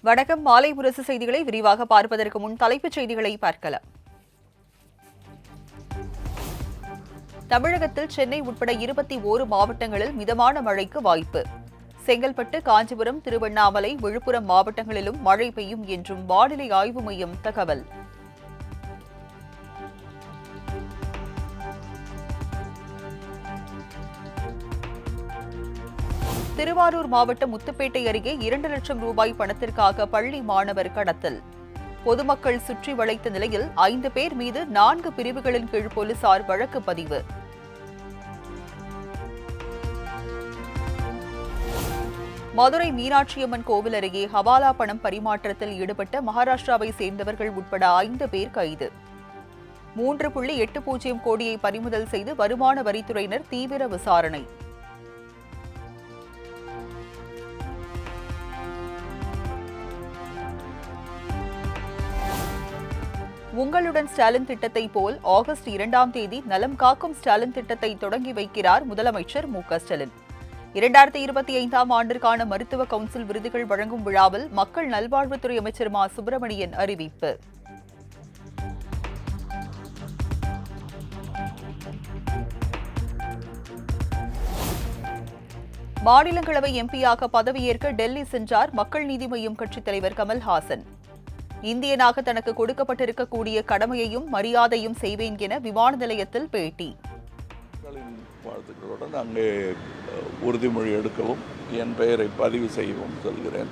வணக்கம். மாலை முரசு செய்திகளை விரிவாக பார்ப்பதற்கு முன் தலைப்புச் செய்திகளை பார்க்கலாம். தமிழகத்தில் சென்னை உட்பட 21 மாவட்டங்களில் மிதமான மழைக்கு வாய்ப்பு. செங்கல்பட்டு, காஞ்சிபுரம், திருவண்ணாமலை, விழுப்புரம் மாவட்டங்களிலும் மழை பெய்யும் என்றும் வானிலை ஆய்வு மையம் தகவல். திருவாரூர் மாவட்டம் முத்துப்பேட்டை அருகே 2 லட்சம் ரூபாய் பணத்திற்காக பள்ளி மாணவர் கடத்தல். பொதுமக்கள் சுற்றி வளைத்த நிலையில் 5 பேர் மீது 4 பிரிவுகளின் கீழ் போலீசார் வழக்கு பதிவு. மதுரை மீனாட்சியம்மன் கோவில் அருகே ஹவாலா பணம் பரிமாற்றத்தில் ஈடுபட்ட மகாராஷ்டிராவை சேர்ந்தவர்கள் உட்பட 5 பேர் கைது. 3.80 கோடியை பறிமுதல் செய்து வருமான வரித்துறையினர் தீவிர விசாரணை. உங்களுடன் ஸ்டாலின் திட்டத்தை போல் ஆகஸ்ட் 2ஆம் தேதி நலம் காக்கும் ஸ்டாலின் திட்டத்தை தொடங்கி வைக்கிறார் முதலமைச்சர் மு.க.ஸ்டாலின். 2025ஆம் ஆண்டிற்கான மருத்துவ கவுன்சில் விருதுகள் வழங்கும் விழாவில் மக்கள் நல்வாழ்வுத்துறை அமைச்சர் மா. சுப்பிரமணியன் அறிவிப்பு. மாநிலங்களவை எம்பியாக பதவியேற்க டெல்லி சென்றார் மக்கள் நீதி மய்யம் கட்சித் தலைவர் கமல்ஹாசன். இந்தியனாக தனக்கு கொடுக்கப்பட்டிருக்கக்கூடிய கடமையையும் மரியாதையும் செய்வேன் என விமான நிலையத்தில் பேட்டி. வாழ்த்துக்களுடன் அங்கே உறுதிமொழி எடுக்கவும் என் பெயரை பதிவு செய்யவும் சொல்கிறேன்.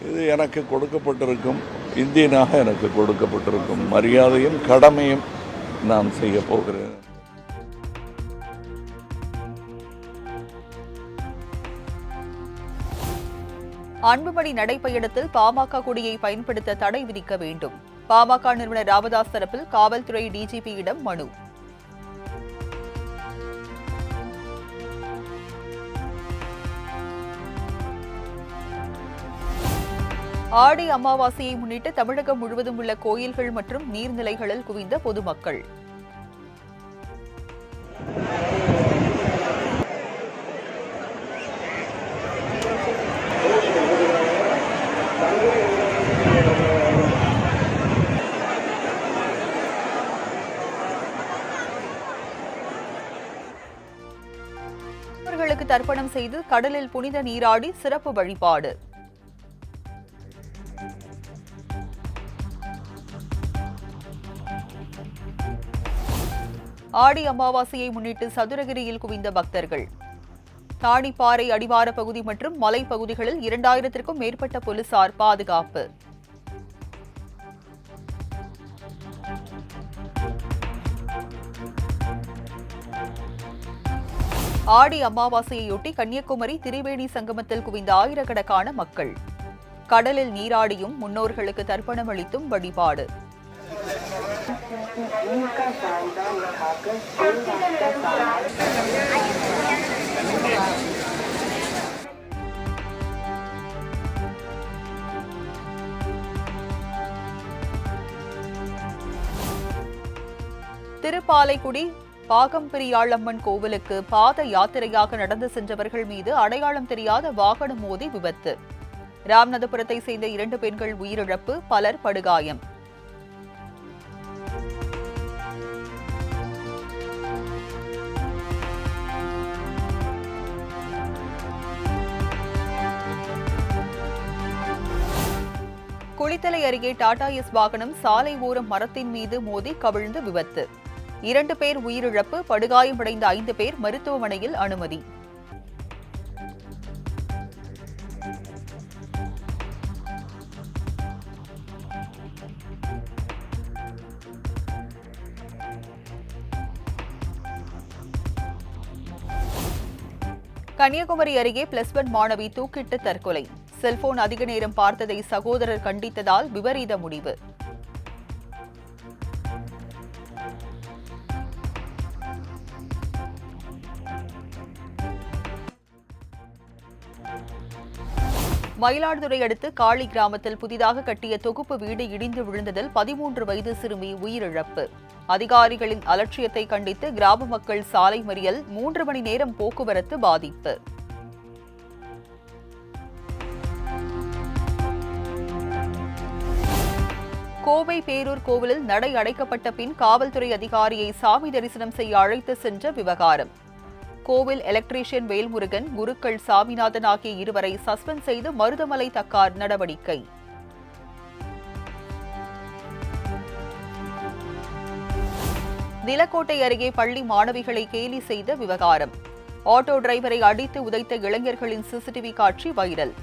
இது எனக்கு கொடுக்கப்பட்டிருக்கும், இந்தியனாக எனக்கு கொடுக்கப்பட்டிருக்கும் மரியாதையும் கடமையும் நான் செய்ய போகிறேன். அன்புமணி நடைப்பயணத்தில் பாமக கொடியை பயன்படுத்த தடை விதிக்க வேண்டும். பாமக நிறுவனர் ராமதாஸ் தரப்பில் காவல்துறை டிஜிபியிடம் மனு. ஆடி அமாவாசையை முன்னிட்டு தமிழகம் முழுவதும் உள்ள கோயில்கள் மற்றும் நீர்நிலைகளில் குவிந்த பொதுமக்கள். தர்ப்பணம் செய்து கடலில் புனித நீராடி சிறப்பு வழிபாடு. ஆடி அமாவாசையை முன்னிட்டு சதுரகிரியில் குவிந்த பக்தர்கள். தாணிப்பாறை அடிவார பகுதி மற்றும் மலைப்பகுதிகளில் 2000க்கும் மேற்பட்ட போலீசார் பாதுகாப்பு. ஆடி அமாவாசையொட்டி கன்னியாகுமரி திரிவேணி சங்கமத்தில் குவிந்த ஆயிரக்கணக்கான மக்கள். கடலில் நீராடியும் முன்னோர்களுக்கு தர்ப்பணம் அளித்தும் வழிபாடு. திருப்பாலைக்குடி பாகம்பிரியாளம்மன் கோவிலுக்கு பாத யாத்திரையாக நடந்து சென்றவர்கள் மீது அடையாளம் தெரியாத வாகனம் மோதி விபத்து. ராமநாதபுரத்தை சேர்ந்த 2 பெண்கள் உயிரிழப்பு, பலர் படுகாயம். குளித்தலை அருகே டாடா எஸ் வாகனம் சாலை ஓரம் மரத்தின் மீது மோதி கவிழ்ந்து விபத்து. 2 பேர் உயிரிழப்பு, படுகாயமடைந்த 5 பேர் மருத்துவமனையில் அனுமதி. கன்னியாகுமரி அருகே +1 மாணவி தூக்கிட்டு தற்கொலை. செல்போன் அதிக நேரம் பார்த்ததை சகோதரர் கண்டித்ததால் விபரீத முடிவு. மயிலாடுதுறை அடுத்து காளி கிராமத்தில் புதிதாக கட்டிய தொகுப்பு வீடு இடிந்து விழுந்ததில் 13 வயது சிறுமி உயிரிழப்பு. அதிகாரிகளின் அலட்சியத்தை கண்டித்து கிராம மக்கள் சாலை மறியல், 3 மணி நேரம் போக்குவரத்து பாதிப்பு. கோவை பேரூர் கோவிலில் நடை அடைக்கப்பட்ட பின் காவல்துறை அதிகாரியை சாமி தரிசனம் செய்ய அழைத்து சென்ற விவகாரம். கோவில் எலக்ட்ரீஷியன் வேல்முருகன், குருக்கள் சாமிநாதன் ஆகிய இருவரை சஸ்பெண்ட் செய்து மருதமலை தக்கார் நடவடிக்கை. நிலக்கோட்டை அருகே பள்ளி மாணவிகளை கேலி செய்த விவகாரம். ஆட்டோ டிரைவரை அடித்து உதைத்த இளைஞர்களின் சிசிடிவி காட்சி வைரல்.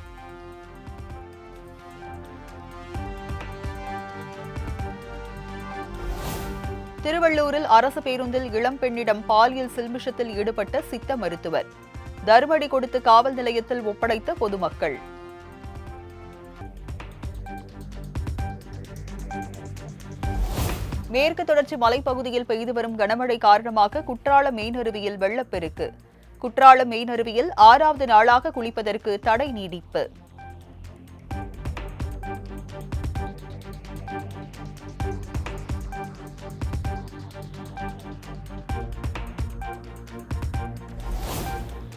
திருவள்ளூரில் அரசு பேருந்தில் இளம் பெண்ணிடம் பாலியல் சில்மிஷத்தில் ஈடுபட்ட சித்த மருத்துவர். தர்மடி கொடுத்து காவல் நிலையத்தில் ஒப்படைத்த பொதுமக்கள். மேற்கு தொடர்ச்சி மலைப்பகுதியில் பெய்து வரும் கனமழை காரணமாக குற்றாலம் மெயினருவியில் வெள்ளப்பெருக்கு. குற்றாலம் மெயினருவியில் 6வது நாளாக குளிப்பதற்கு தடை நீடிப்பு.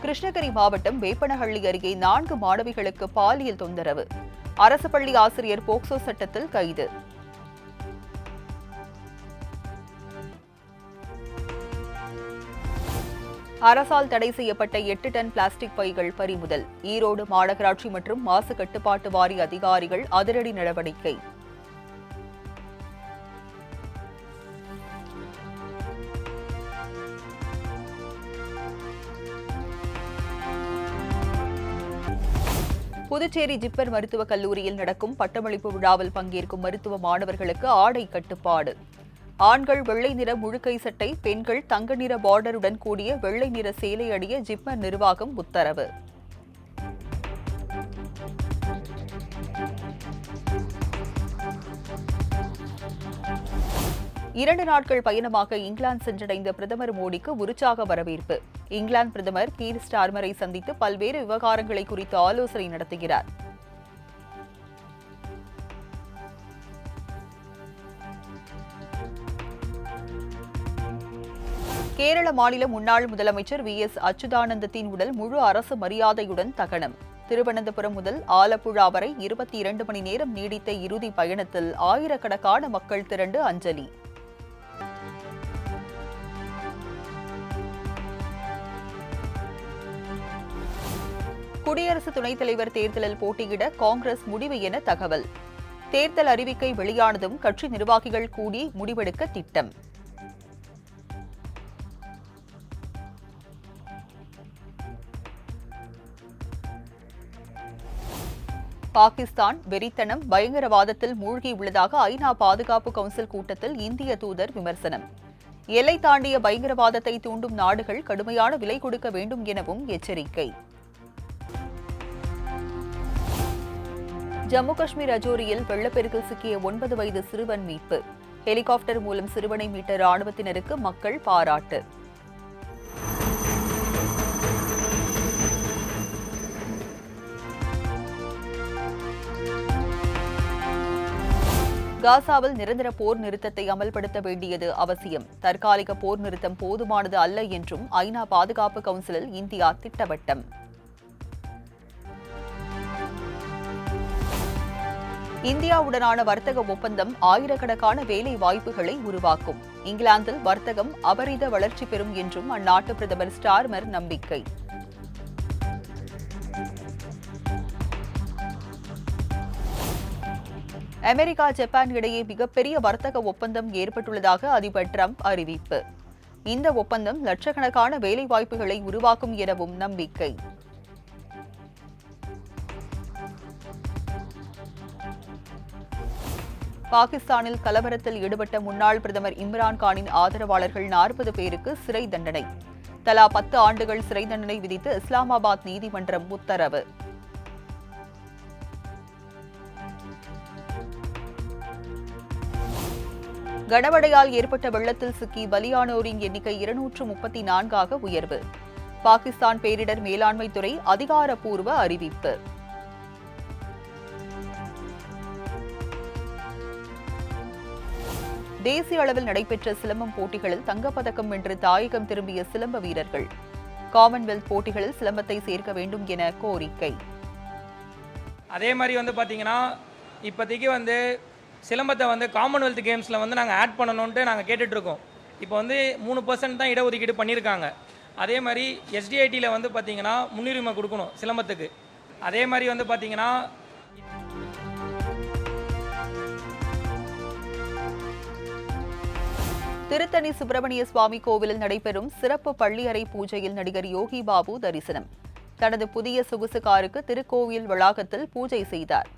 கிருஷ்ணகிரி மாவட்டம் வேப்பனஹள்ளி அருகே 4 மாணவிகளுக்கு பாலியல் தொந்தரவு. அரசு பள்ளி ஆசிரியர் போக்சோ சட்டத்தில் கைது. அரசால் தடை செய்யப்பட்ட 8 டன் பிளாஸ்டிக் பைகள் பறிமுதல். ஈரோடு மாநகராட்சி மற்றும் மாசு கட்டுப்பாட்டு வாரிய அதிகாரிகள் அதிரடி நடவடிக்கை. புதுச்சேரி ஜிப்மர் மருத்துவக் கல்லூரியில் நடக்கும் பட்டமளிப்பு விழாவில் பங்கேற்கும் மருத்துவ மாணவர்களுக்கு ஆடை கட்டுப்பாடு. ஆண்கள் வெள்ளை நிற முழுக்கை சட்டை, பெண்கள் தங்க நிற பார்டருடன் கூடிய வெள்ளை நிற சேலை அணிய ஜிப்மர் நிர்வாகம் உத்தரவு. இரண்டு நாட்கள் பயணமாக இங்கிலாந்து சென்றடைந்த பிரதமர் மோடிக்கு உற்சாக வரவேற்பு. இங்கிலாந்து பிரதமர் கீர் ஸ்டார்மரை சந்தித்து பல்வேறு விவகாரங்களை குறித்து ஆலோசனை நடத்துகிறார். கேரள மாநில முன்னாள் முதலமைச்சர் VS அச்சுதானந்தத்தின் உடல் முழு அரசு மரியாதையுடன் தகனம். திருவனந்தபுரம் முதல் ஆலப்புழா வரை 22 மணி நேரம் நீடித்த இறுதி பயணத்தில் ஆயிரக்கணக்கான மக்கள் திரண்டு அஞ்சலி. குடியரசு துணைத் தலைவர் தேர்தலில் போட்டியிட காங்கிரஸ் முடிவு என தகவல். தேர்தல் அறிவிக்கை வெளியானதும் கட்சி நிர்வாகிகள் கூடி முடிவெடுக்க திட்டம். பாகிஸ்தான் வெறித்தனம், பயங்கரவாதத்தில் மூழ்கியுள்ளதாக ஐநா பாதுகாப்பு கவுன்சில் கூட்டத்தில் இந்திய தூதர் விமர்சனம். எல்லை தாண்டிய பயங்கரவாதத்தை தூண்டும் நாடுகள் கடுமையான விலை கொடுக்க வேண்டும் எனவும் எச்சரிக்கை. ஜம்மு காஷ்மீர் ரஜோரியில் வெள்ளப்பெருக்கில் சிக்கிய 9 வயது சிறுவன் மீட்பு. ஹெலிகாப்டர் மூலம் சிறுவனை மீட்ட ராணுவத்தினருக்கு மக்கள் பாராட்டு. காசாவில் நிரந்தர போர் நிறுத்தத்தை அமல்படுத்த வேண்டியது அவசியம். தற்காலிக போர் நிறுத்தம் போதுமானது அல்ல என்றும் ஐநா பாதுகாப்பு கவுன்சிலில் இந்தியா திட்டவட்டம். இந்தியாவுடனான வர்த்தக ஒப்பந்தம் ஆயிரக்கணக்கான வேலை வாய்ப்புகளை உருவாக்கும். இங்கிலாந்தில் வர்த்தகம் அபரித வளர்ச்சி பெறும் என்றும் அந்நாட்டு பிரதமர் ஸ்டார்மர் நம்பிக்கை. அமெரிக்கா ஜப்பான் இடையே மிகப்பெரிய வர்த்தக ஒப்பந்தம் ஏற்பட்டுள்ளதாக அதிபர் டிரம்ப் அறிவிப்பு. இந்த ஒப்பந்தம் லட்சக்கணக்கான வேலை வாய்ப்புகளை உருவாக்கும் எனவும் நம்பிக்கை. பாகிஸ்தானில் கலவரத்தில் ஈடுபட்ட முன்னாள் பிரதமர் இம்ரான்கானின் ஆதரவாளர்கள் 40 பேருக்கு சிறை தண்டனை. தலா 10 ஆண்டுகள் சிறை தண்டனை விதித்து இஸ்லாமாபாத் நீதிமன்றம் உத்தரவு. கனமழையால் ஏற்பட்ட வெள்ளத்தில் சிக்கி பலியானோரின் எண்ணிக்கை 234ஆக உயர்வு. பாகிஸ்தான் பேரிடர் மேலாண்மை துறை அதிகாரப்பூர்வ அறிவிப்பு. தேசிய அளவில் நடைபெற்ற சிலம்பம் போட்டிகளில் தங்கப்பதக்கம் வென்று தாயகம் திரும்பிய சிலம்ப வீரர்கள். காமன்வெல்த் போட்டிகளில் சிலம்பத்தை சேர்க்க வேண்டும் என கோரிக்கை. அதே மாதிரி பார்த்தீங்கன்னா இப்போதைக்கு சிலம்பத்தை வந்து காமன்வெல்த் கேம்ஸில் வந்து நாங்கள் ஆட் பண்ணணுன்ட்டு நாங்கள் கேட்டுட்ருக்கோம். இப்போ வந்து 3% தான் இடஒதுக்கீடு பண்ணியிருக்காங்க. அதே மாதிரி எஸ்டிஐடியில் வந்து பார்த்திங்கன்னா முன்னுரிமை கொடுக்கணும் சிலம்பத்துக்கு. அதே மாதிரி வந்து பார்த்திங்கன்னா திருத்தணி சுப்பிரமணிய சுவாமி கோவிலில் நடைபெறும் சிறப்பு பள்ளியறை பூஜையில் நடிகர் யோகி பாபு தரிசனம். தனது புதிய சொகுசு காருக்கு திருக்கோவில் வளாகத்தில் பூஜை செய்தார்.